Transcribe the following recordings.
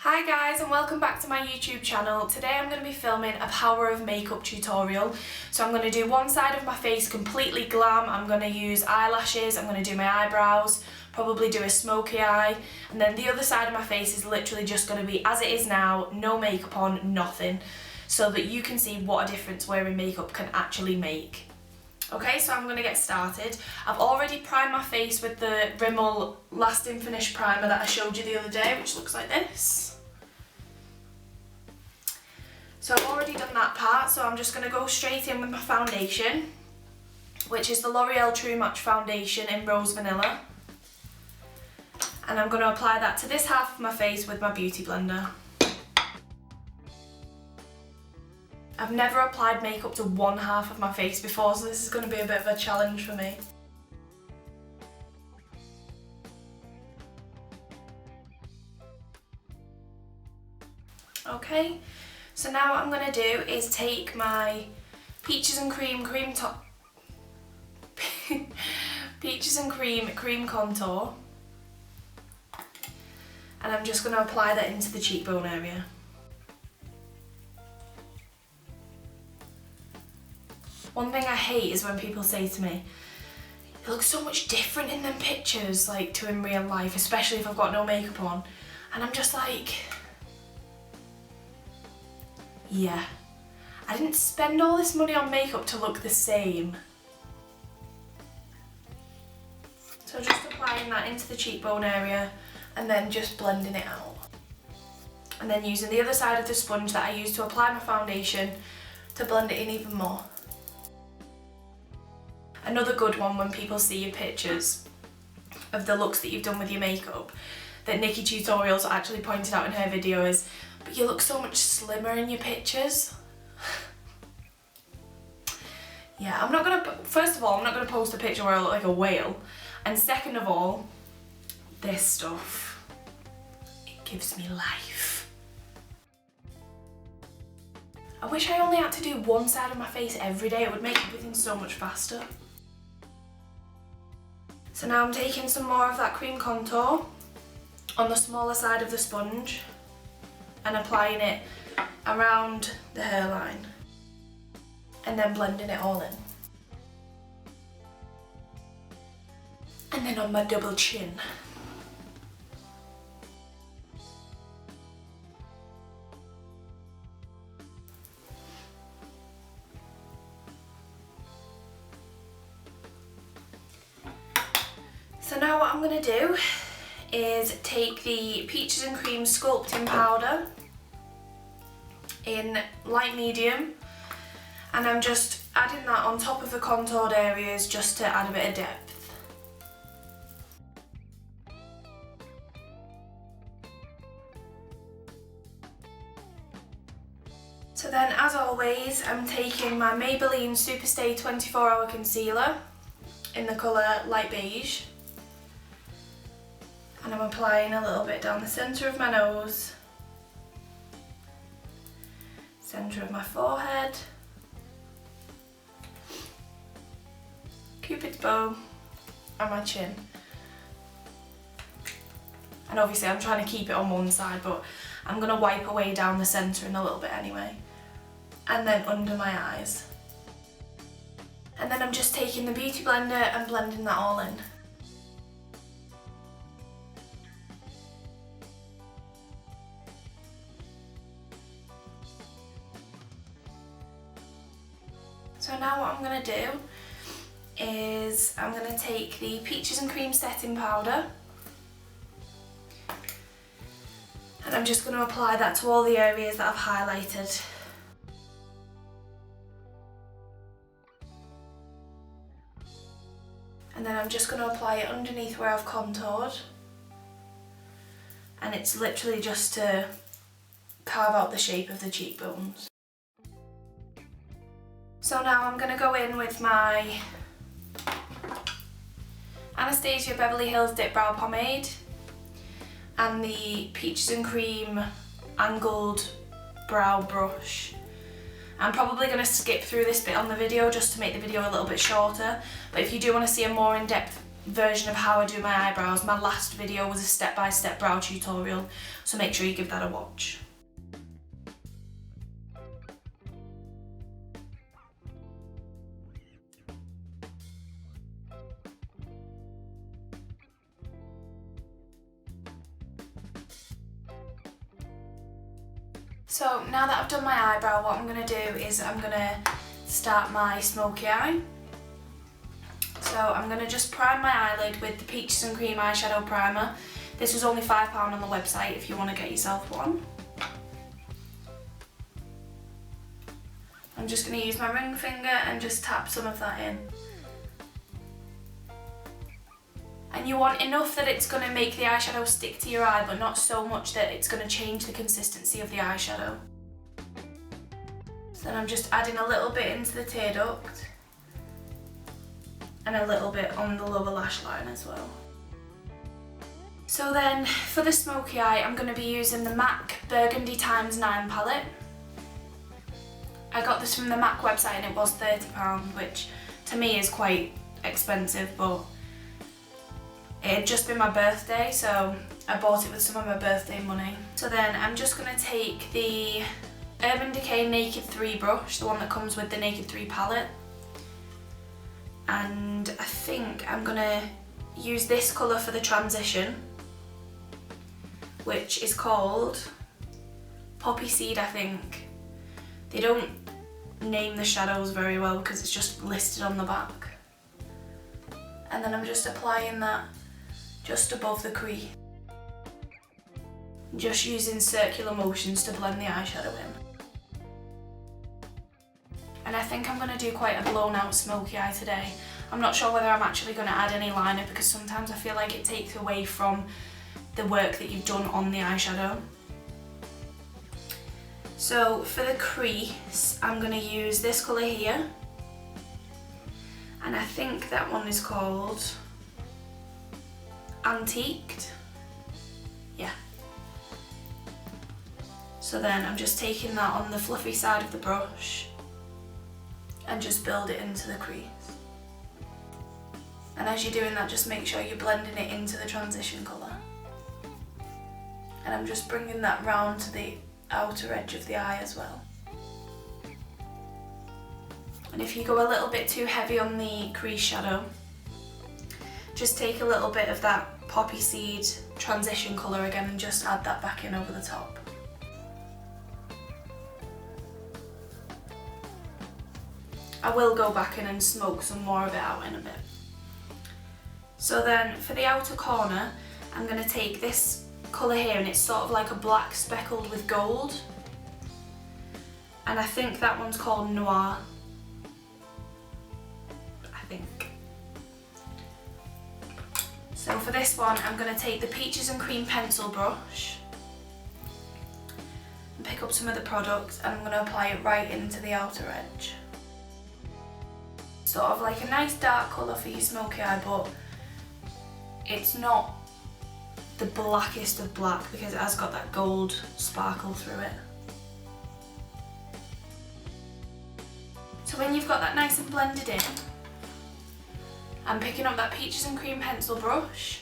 Hi guys and welcome back to my YouTube channel. Today I'm going to be filming a power of makeup tutorial. So I'm going to do one side of my face completely glam. I'm going to use eyelashes, I'm going to do my eyebrows, probably do a smoky eye, and then the other side of my face is literally just going to be as it is now, no makeup on, nothing, so that you can see what a difference wearing makeup can actually make. Okay, so I'm going to get started. I've already primed my face with the Rimmel Lasting Finish primer that I showed you the other day, which looks like this. So I've already done that part, so I'm just going to go straight in with my foundation, which is the L'Oreal True Match Foundation in Rose Vanilla. And I'm going to apply that to this half of my face with my beauty blender. I've never applied makeup to one half of my face before, so this is going to be a bit of a challenge for me. Okay, so now what I'm going to do is take my Peaches and Cream Cream Contour, and I'm just going to apply that into the cheekbone area. One thing I hate is when people say to me, "It looks so much different in them pictures, like, to in real life, especially if I've got no makeup on." And I'm just like, yeah, I didn't spend all this money on makeup to look the same. So just applying that into the cheekbone area and then just blending it out. And then using the other side of the sponge that I used to apply my foundation to blend it in even more. Another good one when people see your pictures of the looks that you've done with your makeup that Nikki Tutorials actually pointed out in her video is, "But you look so much slimmer in your pictures." Yeah, first of all, I'm not gonna post a picture where I look like a whale. And second of all, this stuff, it gives me life. I wish I only had to do one side of my face every day. It would make everything so much faster. So now I'm taking some more of that cream contour on the smaller side of the sponge and applying it around the hairline and then blending it all in. And then on my double chin. So now what I'm going to do is take the Peaches and Cream Sculpting Powder in light medium, and I'm just adding that on top of the contoured areas just to add a bit of depth. So then, as always, I'm taking my Maybelline Superstay 24-Hour Concealer in the colour Light Beige. And I'm applying a little bit down the centre of my nose, centre of my forehead, Cupid's bow, and my chin. And obviously I'm trying to keep it on one side, but I'm going to wipe away down the centre in a little bit anyway. And then under my eyes. And then I'm just taking the beauty blender and blending that all in. So now what I'm going to do is I'm going to take the Peaches and Cream Setting Powder and I'm just going to apply that to all the areas that I've highlighted. And then I'm just going to apply it underneath where I've contoured, and it's literally just to carve out the shape of the cheekbones. So now I'm going to go in with my Anastasia Beverly Hills Dip Brow Pomade and the Peaches and Cream Angled Brow Brush. I'm probably going to skip through this bit on the video just to make the video a little bit shorter, but if you do want to see a more in-depth version of how I do my eyebrows. My last video was a step-by-step brow tutorial, so make sure you give that a watch. So now that I've done my eyebrow, what I'm going to do is I'm going to start my smoky eye. So I'm going to just prime my eyelid with the Peaches and Cream eyeshadow primer. This was only £5 on the website if you want to get yourself one. I'm just going to use my ring finger and just tap some of that in. And you want enough that it's going to make the eyeshadow stick to your eye, but not so much that it's going to change the consistency of the eyeshadow. So then I'm just adding a little bit into the tear duct and a little bit on the lower lash line as well. So then for the smoky eye, I'm going to be using the MAC Burgundy Times 9 palette. I got this from the MAC website and it was £30, which to me is quite expensive, but it had just been my birthday, so I bought it with some of my birthday money. So then I'm just going to take the Urban Decay Naked 3 brush, the one that comes with the Naked 3 palette, and I think I'm going to use this colour for the transition, which is called Poppy Seed, I think. They don't name the shadows very well because it's just listed on the back. And then I'm just applying that just above the crease. Just using circular motions to blend the eyeshadow in. And I think I'm going to do quite a blown out smoky eye today. I'm not sure whether I'm actually going to add any liner because sometimes I feel like it takes away from the work that you've done on the eyeshadow. So for the crease, I'm going to use this colour here. And I think that one is called Antiqued. Yeah. So then I'm just taking that on the fluffy side of the brush and just build it into the crease. And as you're doing that, just make sure you're blending it into the transition colour. And I'm just bringing that round to the outer edge of the eye as well. And if you go a little bit too heavy on the crease shadow, just take a little bit of that Poppy Seed transition colour again and just add that back in over the top. I will go back in and smoke some more of it out in a bit. So then for the outer corner, I'm going to take this colour here and it's sort of like a black speckled with gold. And I think that one's called Noir. I think. So for this one, I'm going to take the Peaches and Cream pencil brush and pick up some of the product and I'm going to apply it right into the outer edge. Sort of like a nice dark colour for your smoky eye, but it's not the blackest of black because it has got that gold sparkle through it. So when you've got that nice and blended in, I'm picking up that Peaches and Cream pencil brush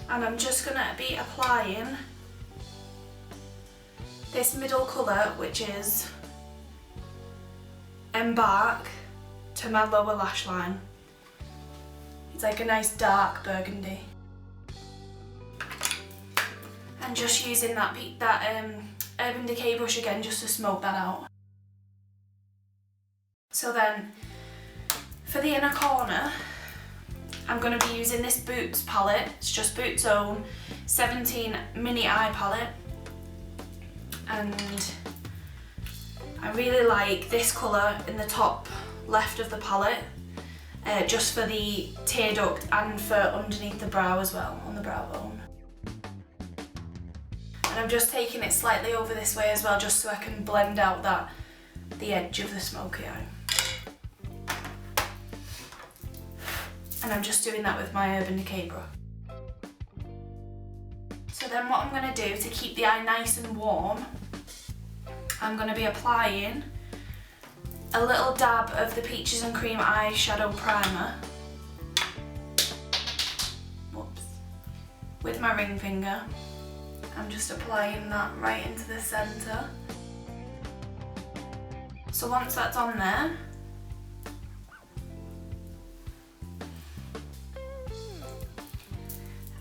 and I'm just going to be applying this middle colour, which is Embark, to my lower lash line. It's like a nice dark burgundy. And just using that Urban Decay brush again just to smoke that out. So then, for the inner corner, I'm going to be using this Boots palette. It's just Boots' own 17 mini eye palette. And I really like this colour in the top left of the palette, just for the tear duct and for underneath the brow as well, on the brow bone. And I'm just taking it slightly over this way as well, just so I can blend out the edge of the smoky eye. And I'm just doing that with my Urban Decay brush. So then what I'm going to do to keep the eye nice and warm, I'm going to be applying a little dab of the Peaches and Cream eyeshadow primer with my ring finger. I'm just applying that right into the centre. So once that's on there,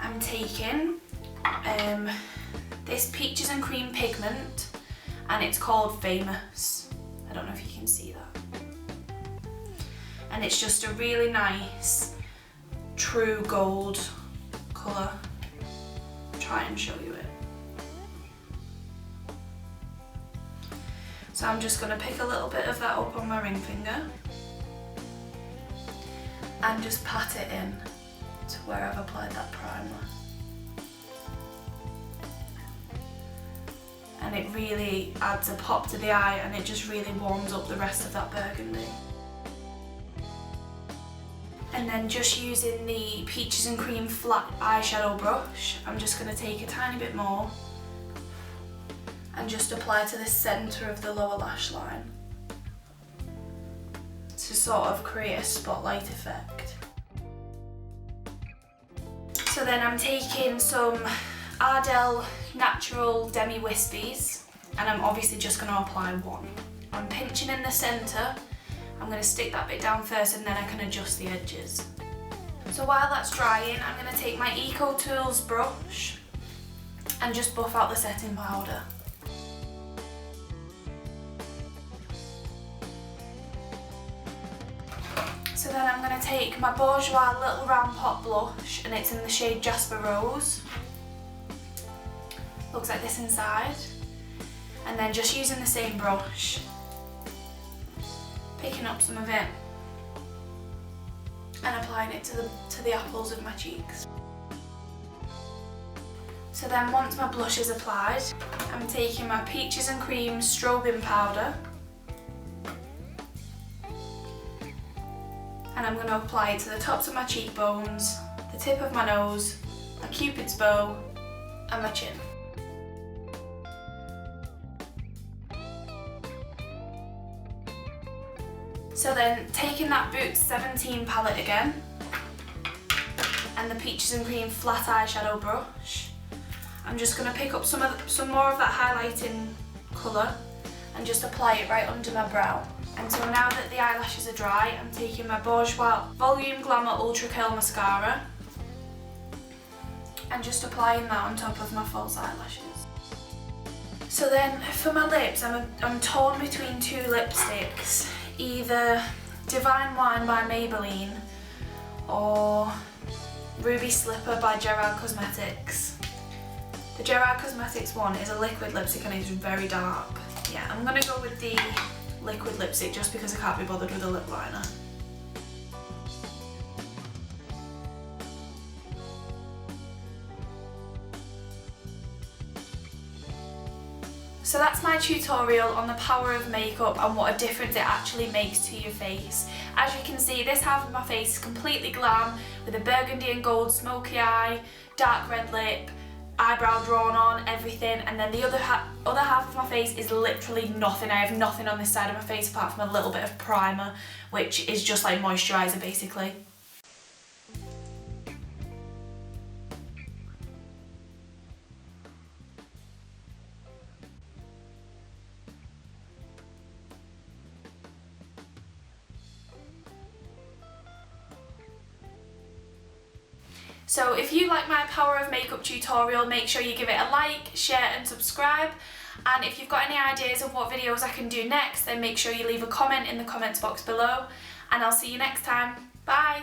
I'm taking this Peaches and Cream pigment, and it's called Famous. I don't know if you can see that. And it's just a really nice true gold colour. I'll try and show you it. So I'm just going to pick a little bit of that up on my ring finger and just pat it in to where I've applied that primer. And it really adds a pop to the eye, and it just really warms up the rest of that burgundy. And then just using the Peaches and Cream flat eyeshadow brush, I'm just going to take a tiny bit more and just apply to the centre of the lower lash line to sort of create a spotlight effect. So then I'm taking some Ardell Natural Demi Wispies, and I'm obviously just going to apply one. I'm pinching in the centre. I'm going to stick that bit down first, and then I can adjust the edges. So while that's drying, I'm going to take my Eco Tools brush and just buff out the setting powder. So then I'm going to take my Bourjois Little Round Pot blush, and it's in the shade Jasper Rose. Looks like this inside. And then just using the same brush, picking up some of it and applying it to the apples of my cheeks. So then once my blush is applied, I'm taking my Peaches and Cream strobing powder, and I'm going to apply it to the tops of my cheekbones, the tip of my nose, my cupid's bow and my chin. So then taking that Boots 17 palette again and the Peaches and Cream flat eyeshadow brush, I'm just going to pick up some more of that highlighting colour and just apply it right under my brow. And so now that the eyelashes are dry, I'm taking my Bourjois Volume Glamour Ultra Curl Mascara and just applying that on top of my false eyelashes. So then for my lips, I'm torn between two lipsticks, either Divine Wine by Maybelline or Ruby Slipper by Gerard Cosmetics. The Gerard Cosmetics one is a liquid lipstick and it's very dark. Yeah, I'm going to go with the liquid lipstick just because I can't be bothered with a lip liner. So that's my tutorial on the power of makeup and what a difference it actually makes to your face. As you can see, this half of my face is completely glam with a burgundy and gold smoky eye, dark red lip, eyebrow drawn on, everything, and then the other half of my face is literally nothing. I have nothing on this side of my face apart from a little bit of primer, which is just like moisturiser basically. So if you like my power of makeup tutorial, make sure you give it a like, share and subscribe. And if you've got any ideas of what videos I can do next, then make sure you leave a comment in the comments box below. And I'll see you next time. Bye!